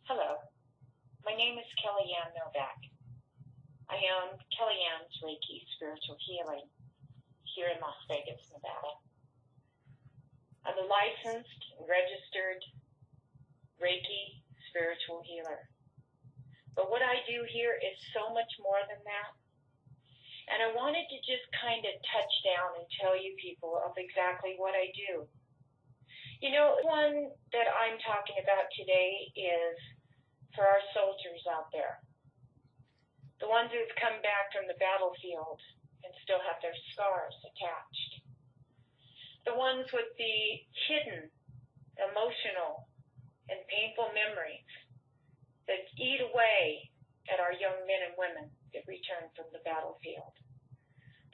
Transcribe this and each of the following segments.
Hello, my name is Kellyanne Novak. I am Kellyanne's Reiki Spiritual Healing here in Las Vegas, Nevada. I'm a licensed and registered Reiki spiritual healer. But what I do here is so much more than that. And I wanted to just kind of touch down and tell you people of exactly what I do. You know, one that I'm talking about today is for our soldiers out there. The ones who've come back from the battlefield and still have their scars attached. The ones with the hidden, emotional, and painful memories that eat away at our young men and women that return from the battlefield.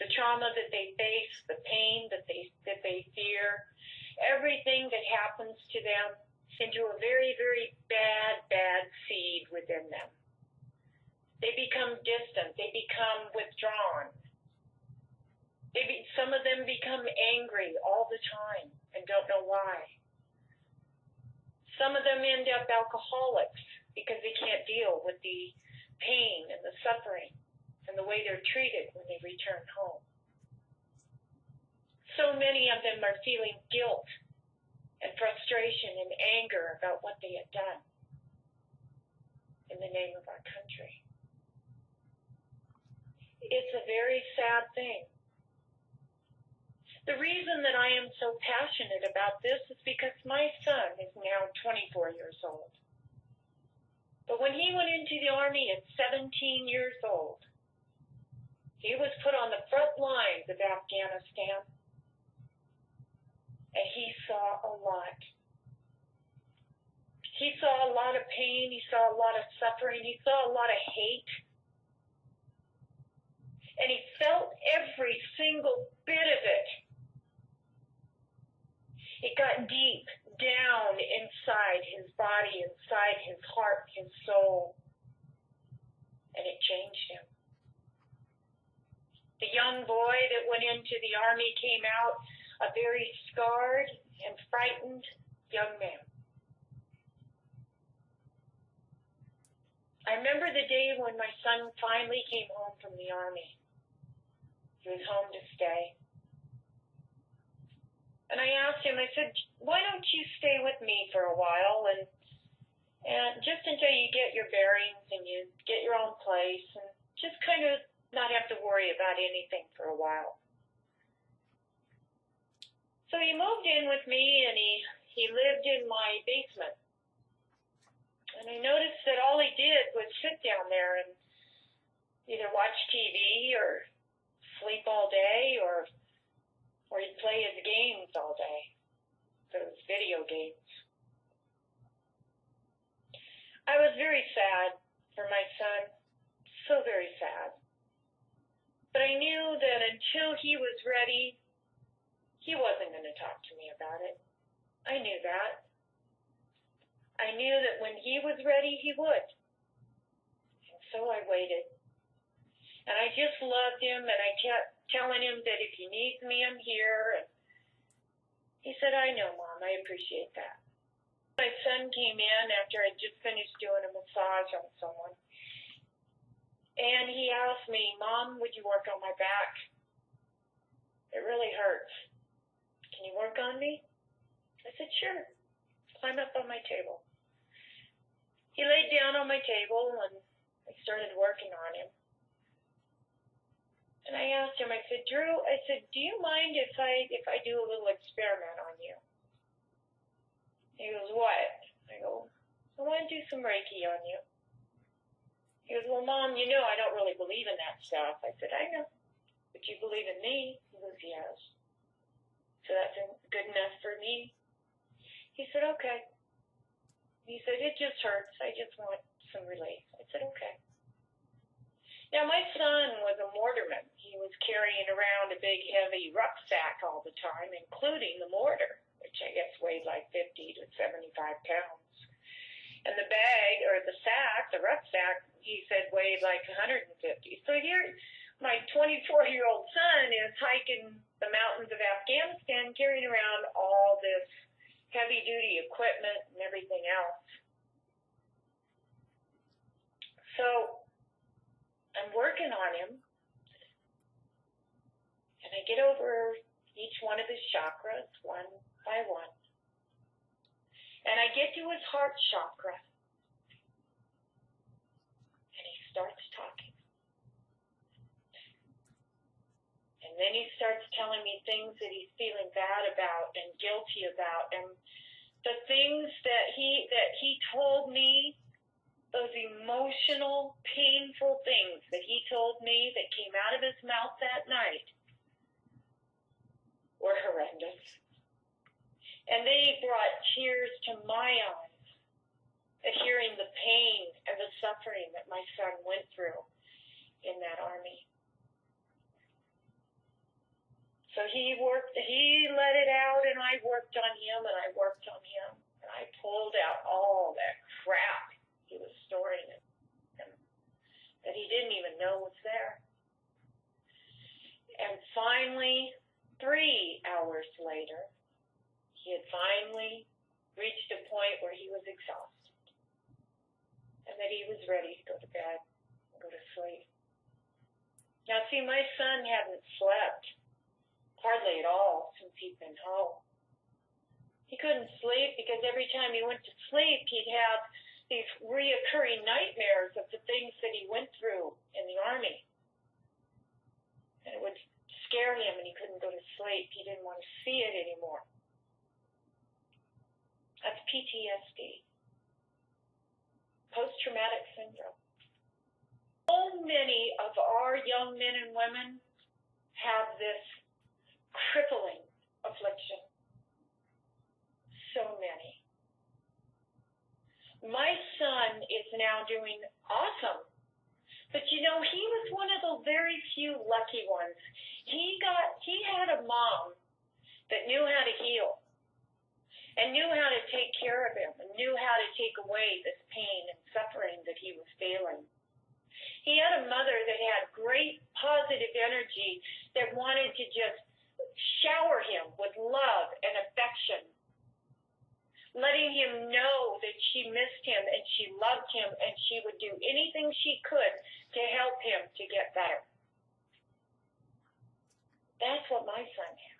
The trauma that they face, the pain that they fear, everything that happens to them into a very, very bad seed within them. They become distant. They become withdrawn. Some of them become angry all the time and don't know why. Some of them end up alcoholics because they can't deal with the pain and the suffering and the way they're treated when they return home. So many of them are feeling guilt and frustration and anger about what they had done in the name of our country. It's a very sad thing. The reason that I am so passionate about this is because my son is now 24 years old. But when he went into the Army at 17 years old, he was put on the front lines of Afghanistan, and he saw a lot. He saw a lot of pain. He saw a lot of suffering. He saw a lot of hate. And he felt every single bit of it. It got deep down inside his body, inside his heart, his soul. And it changed him. The young boy that went into the Army came out a very scarred and frightened young man. I remember the day when my son finally came home from the Army. He was home to stay. And I asked him, I said, why don't you stay with me for a while and just until you get your bearings and you get your own place and just kind of not have to worry about anything for a while. So he moved in with me and he lived in my basement. And I noticed that all he did was sit down there and either watch TV or sleep all day or he'd play his games all day, those video games. I was very sad for my son, so very sad. But I knew that until he was ready, he wasn't going to talk to me about it. I knew that. I knew that when he was ready, he would. And so I waited. And I just loved him, and I kept telling him that if he needs me, I'm here. And he said, I know, Mom, I appreciate that. My son came in after I'd just finished doing a massage on someone. And he asked me, Mom, would you work on my back? It really hurts. Can you work on me? I said, sure. Climb up on my table. He laid down on my table, and I started working on him. And I asked him, I said, Drew, I said, do you mind if I do a little experiment on you? He goes, what? I go, I want to do some Reiki on you. He goes, well, Mom, you know I don't really believe in that stuff. I said, I know. But you believe in me? He goes, yes. So that's good enough for me. He said, okay. He said, it just hurts. I just want some relief. I said, okay. Now, my son was a mortarman. He was carrying around a big, heavy rucksack all the time, including the mortar, which I guess weighed like 50 to 75 pounds. And the bag, or the sack, the rucksack, he said weighed like 150. So here, my 24-year-old son is hiking the mountains of Afghanistan, carrying around all this heavy-duty equipment and everything else. So I'm working on him, and I get over each one of his chakras one by one. And I get to his heart chakra, and he starts talking. And then he starts telling me things that he's feeling bad about and guilty about, and the things that he told me, those emotional, painful things that he told me that came out of his mouth that night were horrendous. And they brought tears to my eyes at hearing the pain and the suffering that my son went through in that army. So he let it out, and I worked on him, and I worked on him, and I pulled out all that crap he was storing in him that he didn't even know was there. And finally, 3 hours later, he had finally reached a point where he was exhausted and that he was ready to go to bed and go to sleep. Now, see, my son hadn't slept hardly at all since he'd been home. He couldn't sleep because every time he went to sleep, he'd have these reoccurring nightmares of the things that he went through in the army. And it would scare him, and he couldn't go to sleep. He didn't want to see it anymore. That's PTSD, post-traumatic syndrome. So many of our young men and women have this crippling affliction. So many. My son is now doing awesome. But you know, he was one of the very few lucky ones. He had a mom that knew how to heal and knew how to take care of him and knew how to take away this pain and suffering that he was feeling. He had a mother that had great positive energy that wanted to just shower him with love and affection, letting him know that she missed him and she loved him and she would do anything she could to help him to get better. That's what my son had.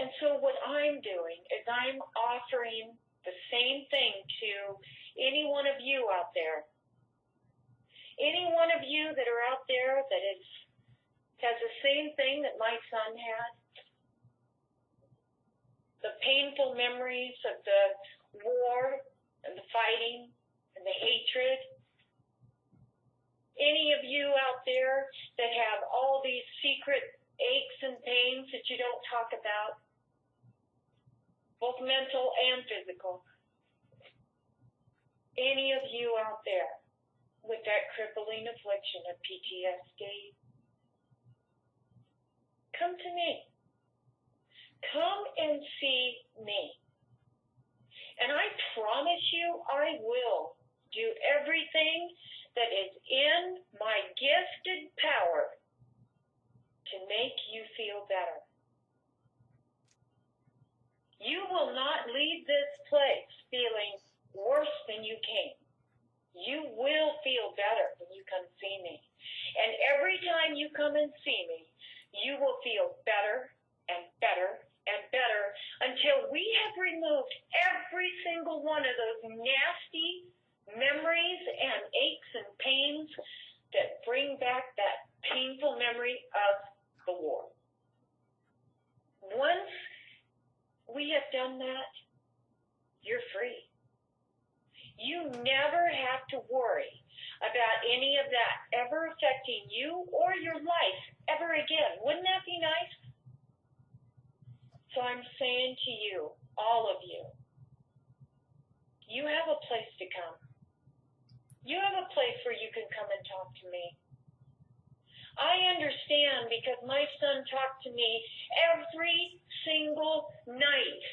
And so what I'm doing is I'm offering the same thing to any one of you out there. Any one of you that are out there that has the same thing that my son had. The painful memories of the war and the fighting and the hatred. Any of you out there that have all these secret aches and pains that you don't talk about, both mental and physical. Any of you out there with that crippling affliction of PTSD, come to me. Come and see me. And I promise you, I will do everything that is in my gifted power to make you feel better. You will not leave this place feeling worse than you came. You will feel better when you come see me. And every time you come and see me, you will feel better and better and better until we have removed every single one of those nasty memories and aches and pains that bring back that painful memory of the war. Once we have done that, you're free. You never have to worry about any of that ever affecting you or your life ever again. Wouldn't that be nice? So I'm saying to you, all of you, you have a place to come. You have a place where you can come and talk to me. I understand because my son talked to me every single night,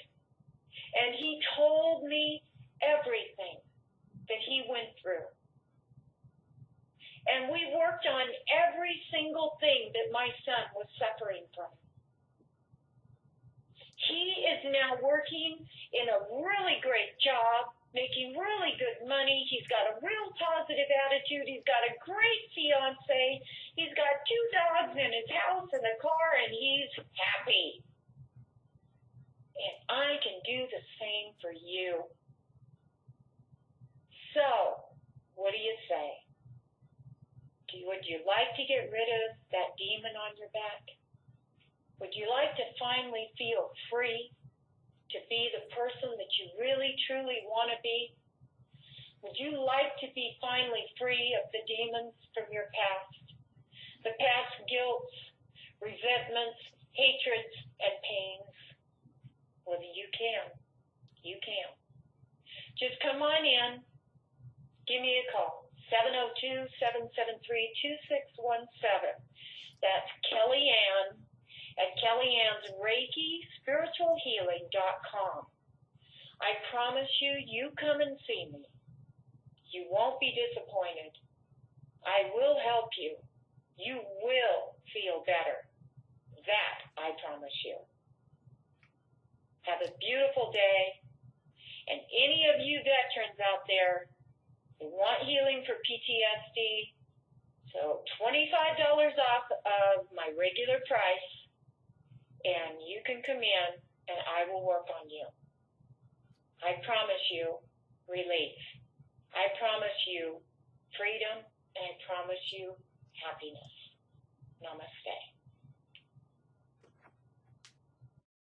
and he told me everything that he went through. And we worked on every single thing that my son was suffering from. He is now working in a really great job making really good money. He's got a real positive attitude. He's got a great fiance. He's got 2 dogs in his house and a car, and he's happy. And I can do the same for you. So, what do you say? Would you like to get rid of that demon on your back? Would you like to finally feel free to be the person that you really, truly want to be? Would you like to be finally free of the demons from your past? The past guilts, resentments, hatreds, and pains? Well, you can. You can. Just come on in. Give me a call. 702-773-2617. That's Kellyanne at Kellyanne's Reiki SpiritualHealing.com. I promise you, you come and see me. You won't be disappointed. I will help you. You will feel better. That I promise you. Have a beautiful day. And any of you veterans out there who want healing for PTSD, so $25 off of my regular price, and you can come in and I will work on you. I promise you relief. I promise you freedom, and I promise you happiness. Namaste.